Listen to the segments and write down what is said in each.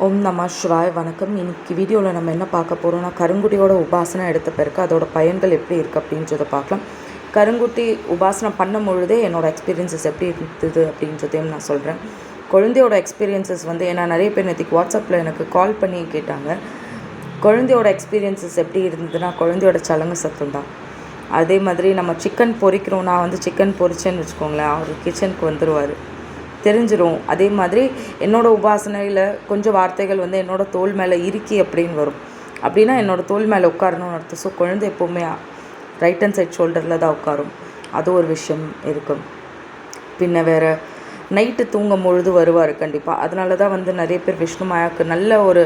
ஓம் நம சிவாய். வணக்கம். இன்னைக்கு வீடியோவில் நம்ம என்ன பார்க்க போகிறோம்னா, கருங்குட்டியோட உபாசனை எடுத்த பிறகு அதோட பயன்கள் எப்படி இருக்குது அப்படின்றத பார்க்கலாம். கருங்குட்டி உபாசனை பண்ணும் பொழுதே என்னோடய எக்ஸ்பீரியன்ஸஸ் எப்படி இருந்தது அப்படின்றதையும் நான் சொல்கிறேன். குழந்தையோட எக்ஸ்பீரியன்ஸஸ் ஏன்னா நிறைய பேர் நேற்றுக்கு வாட்ஸ்அப்பில் எனக்கு கால் பண்ணி கேட்டாங்க. குழந்தையோட எக்ஸ்பீரியன்ஸஸ் எப்படி இருந்ததுன்னா, குழந்தையோட சலங்க சத்தம் தான். அதே மாதிரி நம்ம சிக்கன் பொரிக்கிறோம், நான் சிக்கன் பொரிச்சேன்னு வச்சுக்கோங்களேன், அவர் கிச்சனுக்கு வந்துடுவார், தெரிஞ்சிடும். அதே மாதிரி என்னோடய உபாசனையில் கொஞ்சம் வார்த்தைகள் என்னோடய தோல் மேலே இறுக்கி அப்படின்னு வரும். அப்படின்னா என்னோடய தோல் மேலே உட்காரணும்னு அர்த்தம். ஸோ குழந்தை எப்போவுமே ரைட் ஹேண்ட் சைட் ஷோல்டரில் தான் உட்காரும். அது ஒரு விஷயம் இருக்கும். பின்ன வேறு நைட்டு தூங்கும் பொழுது வருவார் கண்டிப்பாக. அதனால தான் நிறைய பேர் விஷ்ணு மாயாவுக்கு நல்ல ஒரு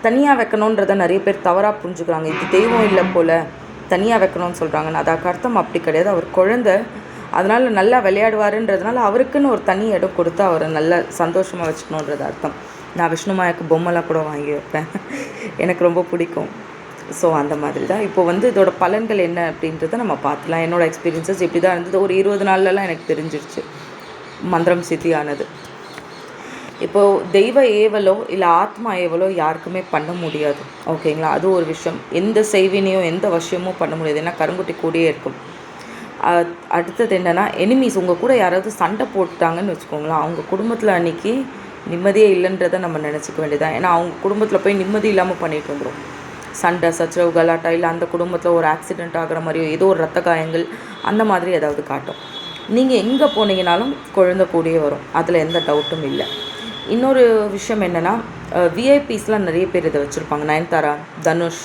தனியாக வைக்கணுன்றதை நிறைய பேர் தவறாக புரிஞ்சுக்கிறாங்க. இது தெய்வம் இல்லை போல் தனியாக வைக்கணும்னு சொல்கிறாங்கன்னு. அதுக்கு அர்த்தம் அப்படி கிடையாது. அவர் குழந்தை, அதனால் நல்லா விளையாடுவாருன்றதுனால அவருக்குன்னு ஒரு தனி இடம் கொடுத்து அவரை நல்லா சந்தோஷமாக வச்சுக்கணுன்றது அர்த்தம். நான் விஷ்ணு மாயாவுக்கு பொம்மைலாம் கூட வாங்கி வைப்பேன், எனக்கு ரொம்ப பிடிக்கும். ஸோ அந்த மாதிரி தான். இப்போ இதோட பலன்கள் என்ன அப்படின்றத நம்ம பார்த்துலாம். என்னோடய எக்ஸ்பீரியன்ஸஸ் இப்படி தான் இருந்தது. ஒரு 20 நாள்லலாம் எனக்கு தெரிஞ்சிருச்சு மந்திரம் சித்தியானது. இப்போது தெய்வ ஏவலோ இல்லை ஆத்மா ஏவலோ யாருக்குமே பண்ண முடியாது, ஓகேங்களா? அது ஒரு விஷயம். எந்த செய்வினையோ எந்த விஷயமும் பண்ண முடியாது, ஏன்னா கருங்குட்டி கூடயே இருக்கும். அடுத்தது என்னென்னா, எனிமீஸ் உங்கள் கூட யாராவது சண்டை போட்டாங்கன்னு வச்சுக்கோங்களேன், அவங்க குடும்பத்தில் அன்றைக்கி நிம்மதியே இல்லைன்றதை நம்ம நினச்சிக்க வேண்டியதான். ஏன்னா அவங்க குடும்பத்தில் போய் நிம்மதி இல்லாமல் பண்ணிட்டு வந்துடும். சண்டை சச்சரவு கலாட்டா, இல்லை அந்த குடும்பத்தில் ஒரு ஆக்சிடெண்ட் ஆகிற மாதிரியோ ஏதோ ஒரு ரத்த காயங்கள் அந்த மாதிரி ஏதாவது காட்டும். நீங்கள் எங்கே போனீங்கனாலும் குழந்தை கூடயே வரும், அதில் எந்த டவுட்டும் இல்லை. இன்னொரு விஷயம் என்னென்னா, விஐபிஸ்லாம் நிறைய பேர் இதை வச்சுருப்பாங்க. நயன்தாரா, தனுஷ்,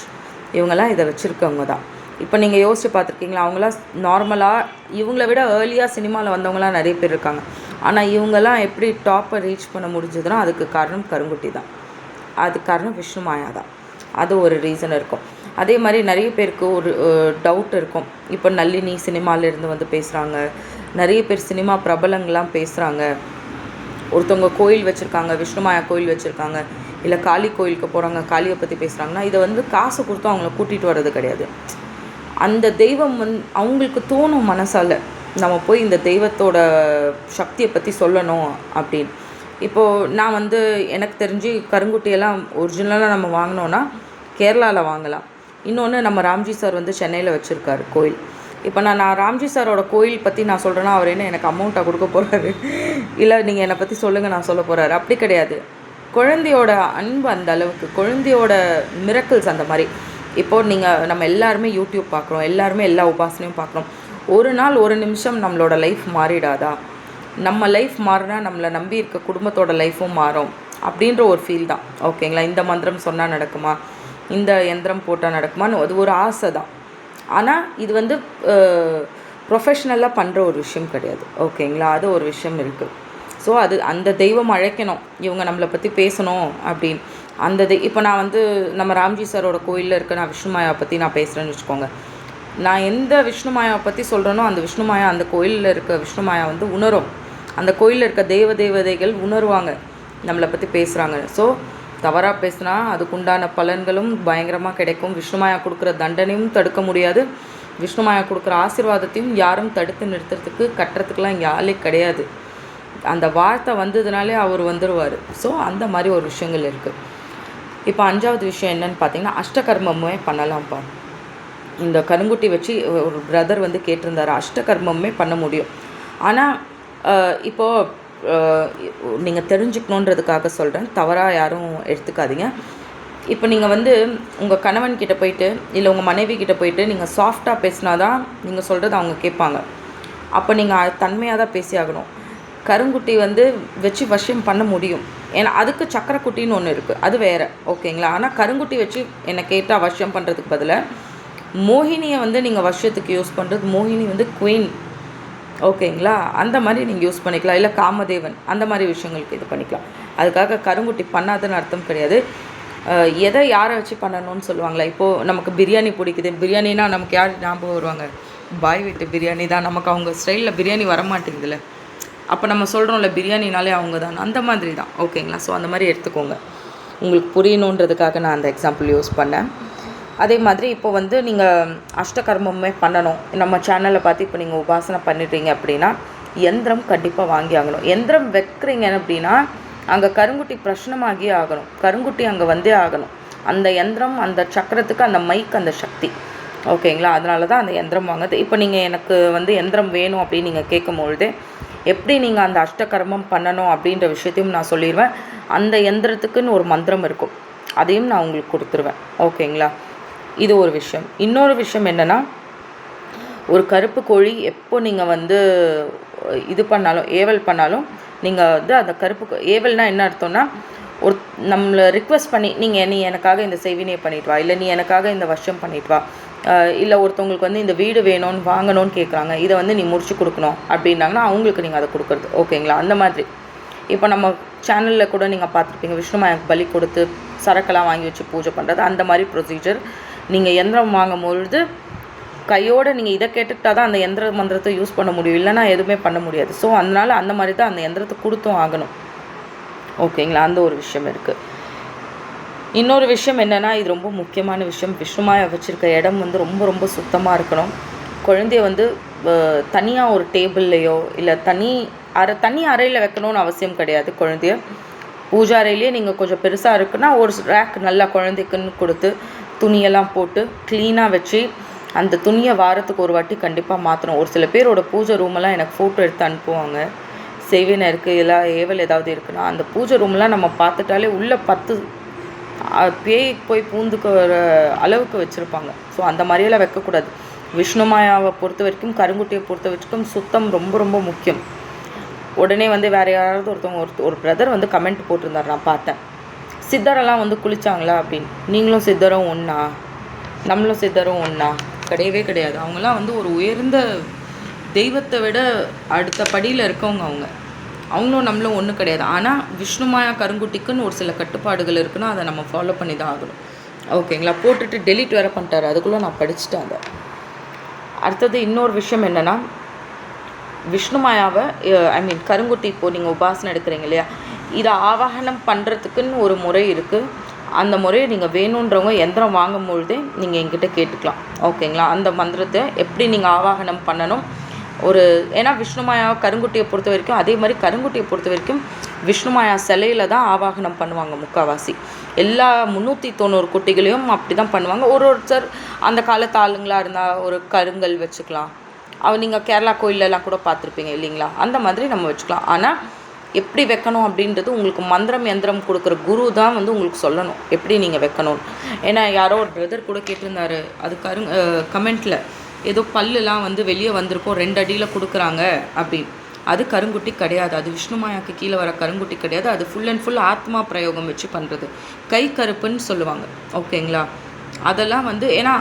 இவங்கெல்லாம் இதை வச்சுருக்கவங்க தான். இப்போ நீங்கள் யோசிச்சு பார்த்துருக்கீங்களா? அவங்களாம் நார்மலாக இவங்கள விட ஏர்லியாக சினிமாவில் வந்தவங்களாம் நிறைய பேர் இருக்காங்க. ஆனால் இவங்கெல்லாம் எப்படி டாப்பை ரீச் பண்ண முடிஞ்சதுன்னா அதுக்கு காரணம் கருங்குட்டி தான். அதுக்கு காரணம் விஷ்ணு மாயா தான். அது ஒரு ரீசன் இருக்கும். அதே மாதிரி நிறைய பேருக்கு ஒரு டவுட் இருக்கும். இப்போ நளினி சினிமாவிலேருந்து பேசுகிறாங்க, நிறைய பேர் சினிமா பிரபலங்கள்லாம் பேசுகிறாங்க. ஒருத்தவங்க கோயில் வச்சுருக்காங்க, விஷ்ணு மாயா கோயில் வச்சுருக்காங்க, இல்லை காளி கோயிலுக்கு போகிறாங்க, காளியை பற்றி பேசுகிறாங்கன்னா இதை காசு கொடுத்து அவங்கள கூட்டிகிட்டு வர்றது கிடையாது. அந்த தெய்வம் அவங்களுக்கு தோணும் மனசால், நம்ம போய் இந்த தெய்வத்தோட சக்தியை பற்றி சொல்லணும் அப்படின்னு. இப்போது நான் எனக்கு தெரிஞ்சு கருங்குட்டியெல்லாம் ஒரிஜினலாக நம்ம வாங்கினோன்னா கேரளாவில் வாங்கலாம். இன்னொன்று நம்ம ராம்ஜி சார் சென்னையில் வச்சுருக்காரு கோயில். இப்போ நான் ராம்ஜி சாரோட கோயில் பற்றி நான் சொல்கிறேன்னா அவர் என்ன எனக்கு அமௌண்ட்டாக கொடுக்க போகிறாரு, இல்லை நீங்கள் என்னை பற்றி சொல்லுங்கள் நான் சொல்ல போகிறாரு, அப்படி கிடையாது. குழந்தையோட அன்பு அந்த அளவுக்கு, குழந்தையோட மிரக்கிள்ஸ் அந்த மாதிரி. இப்போது நம்ம எல்லாருமே யூடியூப் பார்க்குறோம், எல்லாருமே எல்லா உபாசனையும் பார்க்குறோம். ஒரு நாள் ஒரு நிமிஷம் நம்மளோட லைஃப் மாறிடாதா? நம்ம லைஃப் மாறினா நம்மளை நம்பி இருக்க குடும்பத்தோட லைஃப்பும் மாறும் அப்படின்ற ஒரு ஃபீல் தான், ஓகேங்களா? இந்த மந்திரம் சொன்னால் நடக்குமா, இந்த யந்திரம் போட்டால் நடக்குமான்னு அது ஒரு ஆசை தான். ஆனால் இது ப்ரொஃபஷ்னலாக பண்ணுற ஒரு விஷயம் கிடையாது, ஓகேங்களா? அது ஒரு விஷயம் இருக்குது. ஸோ அந்த தெய்வம் அழைக்கணும், இவங்க நம்மளை பற்றி பேசணும் அப்படின்னு. இப்போ நான் நம்ம ராம்ஜி சாரோட கோயிலில் இருக்க நான் விஷ்ணு மாயாவை பற்றி நான் பேசுகிறேன்னு வச்சுக்கோங்க. நான் எந்த விஷ்ணு மாயாவை பற்றி சொல்கிறேனோ அந்த விஷ்ணு மாயா, அந்த கோயிலில் இருக்க விஷ்ணு மாயா உணரும். அந்த கோயிலில் இருக்க தேவதைகள் உணர்வாங்க நம்மளை பற்றி பேசுகிறாங்க. ஸோ தவறாக பேசுனா அதுக்குண்டான பலன்களும் பயங்கரமாக கிடைக்கும். விஷ்ணு மாயா கொடுக்குற தண்டனையும் தடுக்க முடியாது, விஷ்ணு மாயா கொடுக்குற ஆசீர்வாதத்தையும் யாரும் தடுத்து நிறுத்துறதுக்கு கட்டுறதுக்கெலாம் இங்கே ஆளே கிடையாது. அந்த வார்த்தை வந்ததுனாலே அவர் வந்துடுவார். ஸோ அந்த மாதிரி ஒரு விஷயங்கள் இருக்குது. இப்போ 5வது விஷயம் என்னன்னு பார்த்தீங்கன்னா, அஷ்டகர்மமே பண்ணலாம்ப்பா. இந்த கருங்குட்டி வச்சு ஒரு பிரதர் கேட்டிருந்தார், அஷ்டகர்மமே பண்ண முடியும். ஆனால் இப்போது நீங்கள் தெரிஞ்சுக்கணுன்றதுக்காக சொல்கிறேன், தவறாக யாரும் எடுத்துக்காதீங்க. இப்போ நீங்கள் உங்கள் கணவன்கிட்ட போயிட்டு இல்லை உங்கள் மனைவி கிட்டே போயிட்டு நீங்கள் சாஃப்டாக பேசினா தான் நீங்கள் சொல்கிறது அவங்க கேட்பாங்க. அப்போ நீங்கள் தன்மையாக தான் பேசி ஆகணும். கருங்குட்டி வச்சு வசியம் பண்ண முடியும், ஏன்னா அதுக்கு சக்கரக்குட்டின்னு ஒன்று இருக்குது, அது வேறு, ஓகேங்களா? ஆனால் கருங்குட்டி வச்சு என்னை கேட்டால் வசியம் பண்ணுறதுக்கு பதிலாக மோகினியை நீங்கள் வசியத்துக்கு யூஸ் பண்ணுறது. மோகினி குவீன், ஓகேங்களா? அந்த மாதிரி நீங்கள் யூஸ் பண்ணிக்கலாம். இல்லை காமதேவன், அந்த மாதிரி விஷயங்களுக்கு இது பண்ணிக்கலாம். அதுக்காக கருங்குட்டி பண்ணாதுன்னு அர்த்தம் கிடையாது. எதை யாரை வச்சு பண்ணணும்னு சொல்லுவாங்களா? இப்போது நமக்கு பிரியாணி பிடிக்குது, பிரியாணினா நமக்கு யார் ஞாபகம் வருவாங்க? பாய் வீட்டு பிரியாணி தான். நமக்கு அவங்க ஸ்டைலில் பிரியாணி வரமாட்டேங்குதுல்ல, அப்போ நம்ம சொல்கிறோம்ல பிரியாணினாலே அவங்க தான், அந்த மாதிரி தான், ஓகேங்களா? ஸோ அந்த மாதிரி எடுத்துக்கோங்க, உங்களுக்கு புரியணுன்றதுக்காக நான் அந்த எக்ஸாம்பிள் யூஸ் பண்ணேன். அதே மாதிரி இப்போ நீங்கள் அஷ்டகர்மமே பண்ணணும். நம்ம சேனலை பார்த்து இப்போ நீங்கள் உபாசனை பண்ணிடுறீங்க அப்படின்னா யந்திரம் கண்டிப்பாக வாங்கி ஆகணும். யந்திரம் வைக்கிறீங்க அப்படின்னா அங்கே கருங்குட்டி பிரச்சனமாகியே ஆகணும், கருங்குட்டி அங்கே வந்தே ஆகணும். அந்த யந்திரம், அந்த சக்கரத்துக்கு அந்த மைக், அந்த சக்தி. ஓகேங்களா? அதனால தான் அந்த யந்திரம் வாங்குது. இப்போ நீங்கள் எனக்கு வந்து யந்திரம் வேணும் அப்படின்னு நீங்கள் கேட்கும்பொழுதே எப்படி நீங்கள் அந்த அஷ்டகர்மம் பண்ணணும் அப்படின்ற விஷயத்தையும் நான் சொல்லிடுவேன். அந்த யந்திரத்துக்குன்னு ஒரு மந்திரம் இருக்கும், அதையும் நான் உங்களுக்கு கொடுத்துருவேன். ஓகேங்களா? இது ஒரு விஷயம். இன்னொரு விஷயம் என்னென்னா, ஒரு கருப்பு கோழி எப்போ நீங்கள் வந்து இது பண்ணாலும், ஏவல் பண்ணாலும், நீங்கள் வந்து அந்த கருப்பு ஏவல்னால் என்ன அர்த்தம்னா, ஒரு நம்மளை ரிக்வெஸ்ட் பண்ணி நீ எனக்காக இந்த செய்வினையை பண்ணிட்டு வா, இல்லை நீ எனக்காக இந்த வருஷம் பண்ணிட்டு வா, இல்லை ஒருத்தவங்களுக்கு வந்து இந்த வீடு வேணும்னு வாங்கணும்னு கேட்குறாங்க, இதை வந்து நீ முடிச்சு கொடுக்கணும் அப்படின்னாங்கன்னா அவங்களுக்கு நீங்கள் அதை கொடுக்குறது. ஓகேங்களா? அந்த மாதிரி இப்போ நம்ம சேனலில் கூட நீங்கள் பார்த்துருப்பீங்க, விஷ்ணுமாயாவுக்கு பலி கொடுத்து சரக்கெல்லாம் வாங்கி வச்சு பூஜை பண்ணுறது. அந்த மாதிரி ப்ரொசீஜர். நீங்கள் யந்திரம் வாங்கும் பொழுது கையோடு நீங்கள் இதை கேட்டுக்கிட்டால் தான் அந்த யந்திர மந்திரத்தை யூஸ் பண்ண முடியும், இல்லைனா எதுவுமே பண்ண முடியாது. ஸோ அதனால் அந்த மாதிரி தான் அந்த யந்திரத்தை கொடுத்தும் ஆகணும். ஓகேங்களா? அந்த ஒரு விஷயம் இருக்குது. இன்னொரு விஷயம் என்னென்னா, இது ரொம்ப முக்கியமான விஷயம். விஷ்ணுமாயா வச்சுருக்க இடம் வந்து ரொம்ப ரொம்ப சுத்தமாக இருக்கணும். குழந்தைய வந்து தனியாக ஒரு டேபிள்லையோ இல்லை தனி அறையில் வைக்கணும்னு அவசியம் கிடையாது. குழந்தைய பூஜை அறையிலேயே நீங்கள் கொஞ்சம் பெருசாக இருக்குன்னா ஒரு ரேக் நல்லா குழந்தைக்குன்னு கொடுத்து துணியெல்லாம் போட்டு க்ளீனாக வச்சு அந்த துணியை வாரத்துக்கு ஒரு வாட்டி கண்டிப்பாக மாற்றணும். ஒரு சில பேரோட பூஜை ரூமெல்லாம் எனக்கு ஃபோட்டோ எடுத்து அனுப்புவாங்க. செய்வினை இருக்குது, எல்லாம் ஏவல் ஏதாவது இருக்குன்னா அந்த பூஜை ரூம்லாம் நம்ம பார்த்துட்டாலே உள்ளே 10 பேய் போய் பூந்துக்கிற அளவுக்கு வச்சுருப்பாங்க. ஸோ அந்த மாதிரியெல்லாம் வைக்கக்கூடாது. விஷ்ணுமாயாவை பொறுத்த வரைக்கும், கருங்குட்டியை பொறுத்த வரைக்கும் சுத்தம் ரொம்ப ரொம்ப முக்கியம். உடனே வந்து வேறு யாராவது ஒரு பிரதர் வந்து கமெண்ட் போட்டிருந்தார், நான் பார்த்தேன். சித்தரெல்லாம் வந்து குளித்தாங்களா அப்படின்னு. நீங்களும் சித்தரும் ஒன்றா, நம்மளும் சித்தரும் ஒன்றா? கிடையவே கிடையாது. அவங்களாம் வந்து ஒரு உயர்ந்த தெய்வத்தை விட அடுத்த படியில் இருக்கவங்க. அவங்களும் நம்மளும் ஒன்றும் கிடையாது. ஆனால் விஷ்ணுமாயா கருங்குட்டிக்குன்னு ஒரு சில கட்டுப்பாடுகள் இருக்குன்னா அதை நம்ம ஃபாலோ பண்ணி தான் ஆகணும். ஓகேங்களா? போட்டுட்டு டெலிட் வேறு பண்ணிட்டாரு, அதுக்குள்ளே நான் படிச்சுட்டேன் அதை. அடுத்தது இன்னொரு விஷயம் என்னென்னா, விஷ்ணுமாயாவை கருங்குட்டி இப்போது நீங்கள் உபாசனை எடுக்கிறீங்க இல்லையா, இதை ஆவாகனம் பண்ணுறதுக்குன்னு ஒரு முறை இருக்குது. அந்த முறையை நீங்கள் வேணுன்றவங்க யந்திரம் வாங்கும் பொழுதே நீங்கள் என்கிட்ட கேட்டுக்கலாம். ஓகேங்களா? அந்த மந்திரத்தை எப்படி நீங்கள் ஆவாகனம் பண்ணணும், ஏன்னா விஷ்ணுமாயா கருங்குட்டியை பொறுத்த வரைக்கும், அதே மாதிரி கருங்குட்டியை பொறுத்த வரைக்கும் விஷ்ணுமாயா சிலையில் தான் ஆவாகனம் பண்ணுவாங்க முக்கால்வாசி. எல்லா 390 குட்டிகளையும் அப்படி தான் பண்ணுவாங்க. ஒருத்தர் அந்த காலத்து ஆளுங்களாக இருந்தால் ஒரு கருங்கல் வச்சுக்கலாம். நீங்கள் கேரளா கோயிலெலாம் கூட பார்த்துருப்பீங்க இல்லைங்களா? அந்த மாதிரி நம்ம வச்சுக்கலாம். ஆனால் எப்படி வைக்கணும் அப்படின்றது உங்களுக்கு மந்திரம் யந்திரம் கொடுக்குற குரு தான் வந்து உங்களுக்கு சொல்லணும் எப்படி நீங்கள் வைக்கணும். ஏன்னா யாரோ ஒரு பிரதர் கூட கேட்டிருந்தாரு, அது கமெண்ட்டில் ஏதோ பல்லுலாம் வந்து வெளியே வந்திருக்கோம் 2 அடியில் கொடுக்குறாங்க அப்படின்னு. அது கருங்குட்டி கிடையாது. அது விஷ்ணுமாயாவுக்கு கீழே வர கருங்குட்டி கிடையாது. அது ஃபுல் அண்ட் ஃபுல் ஆத்மா பிரயோகம் வச்சு பண்ணுறது. கை கருப்புன்னு சொல்லுவாங்க. ஓகேங்களா? அதெல்லாம் வந்து ஏன்னா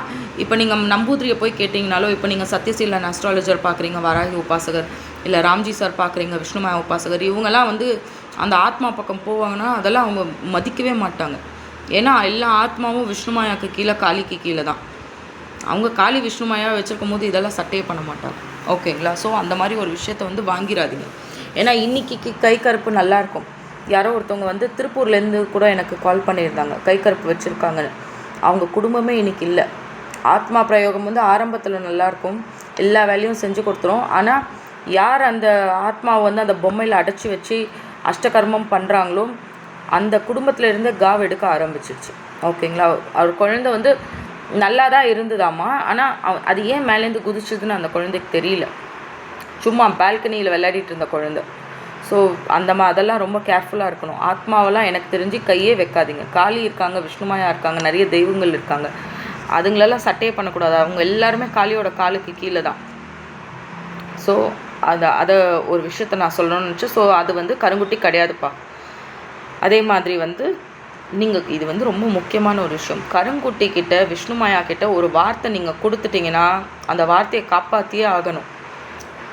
இப்போ நீங்கள் நம்பூதிரியை போய் கேட்டிங்கனாலோ, இப்போ நீங்கள் சத்யசீலன் அஸ்ட்ராலஜர் பார்க்குறீங்க, வராகி உபாசகர், இல்லை ராம்ஜி சார் பார்க்குறீங்க, விஷ்ணுமாயா உபாசகர், இவங்கெல்லாம் வந்து அந்த ஆத்மா பக்கம் போவாங்கன்னா அதெல்லாம் அவங்க மதிக்கவே மாட்டாங்க. ஏன்னா எல்லா ஆத்மாவும் விஷ்ணுமாயாவுக்கு கீழே, காளிக்கு கீழே தான். அவங்க காளி விஷ்ணுமாயா வச்சுருக்கும் போது இதெல்லாம் சட்டையே பண்ண மாட்டாங்க. ஓகேங்களா? ஸோ அந்த மாதிரி ஒரு விஷயத்தை வந்து வாங்கிடாதீங்க. ஏன்னா இன்றைக்கி கை கருப்பு நல்லாயிருக்கும். யாரோ ஒருத்தவங்க வந்து திருப்பூர்லேருந்து கூட எனக்கு கால் பண்ணியிருந்தாங்க, கை கருப்பு வச்சுருக்காங்கன்னு. அவங்க குடும்பமே இன்றைக்கி இல்லை. ஆத்மா பிரயோகம் வந்து ஆரம்பத்தில் நல்லாயிருக்கும், எல்லா வேலையும் செஞ்சு கொடுத்துரும். ஆனால் யார் அந்த ஆத்மாவை வந்து அந்த பொம்மையில் அடைச்சி வச்சு அஷ்டகர்மம் பண்ணுறாங்களோ அந்த குடும்பத்தில் இருந்து காவ் எடுக்க ஆரம்பிச்சிருச்சு. ஓகேங்களா? அவர் குழந்தை வந்து நல்லா தான் இருந்ததாம்மா. ஆனால் அது ஏன் மேலேருந்து குதிச்சதுன்னு அந்த குழந்தைக்கு தெரியல. சும்மா பால்கனியில் விளையாடிட்டு இருந்த குழந்தை. ஸோ அதெல்லாம் ரொம்ப கேர்ஃபுல்லாக இருக்கணும். ஆத்மாவெல்லாம் எனக்கு தெரிஞ்சு கையே வைக்காதீங்க. காளி இருக்காங்க, விஷ்ணுமாயா இருக்காங்க, நிறைய தெய்வங்கள் இருக்காங்க, அதுங்களெல்லாம் சட்டையே பண்ணக்கூடாது. அவங்க எல்லாருமே காளியோட காலுக்கு கீழே தான். ஸோ அதை ஒரு விஷயத்த நான் சொல்லணும்னு நினச்சேன். ஸோ அது வந்து கருங்குட்டி கிடையாதுப்பா. அதே மாதிரி வந்து நீங்கள் இது வந்து ரொம்ப முக்கியமான ஒரு விஷயம். கருங்குட்டி கிட்ட, விஷ்ணுமாயா கிட்ட ஒரு வார்த்தை நீங்கள் கொடுத்துட்டிங்கன்னா அந்த வார்த்தையை காப்பாற்றியே ஆகணும்.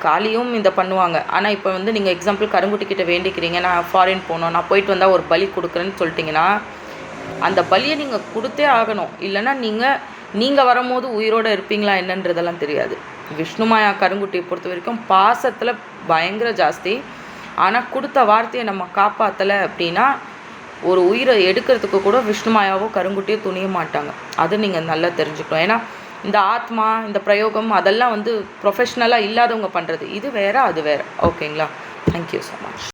காளியும் இதை பண்ணுவாங்க. ஆனால் இப்போ வந்து நீங்கள் எக்ஸாம்பிள் கருங்குட்டி கிட்ட வேண்டிக்கிறீங்க, நான் ஃபாரின் போகணும், நான் போயிட்டு வந்தால் ஒரு பலி கொடுக்குறேன்னு சொல்லிட்டிங்கன்னா அந்த பலியை நீங்கள் கொடுத்தே ஆகணும். இல்லைன்னா நீங்கள் வரும்போது உயிரோடு இருப்பீங்களா என்னன்றதெல்லாம் தெரியாது. விஷ்ணுமாயா கருங்குட்டியை பொறுத்த வரைக்கும் பாசத்தில் பயங்கர ஜாஸ்தி. ஆனால் கொடுத்த வார்த்தையை நம்ம காப்பாற்றலை அப்படின்னா ஒரு உயிரை எடுக்கிறதுக்கு கூட விஷ்ணுமாயாவோ கருங்குட்டியோ துணிய மாட்டாங்க. அது நீங்கள் நல்லா தெரிஞ்சுக்கணும். ஏன்னா இந்த ஆத்மா, இந்த பிரயோகம் அதெல்லாம் வந்து ப்ரொஃபஷ்னலாக இல்லாதவங்க பண்ணுறது. இது வேறு, அது வேறு. ஓகேங்களா? Thank you so much.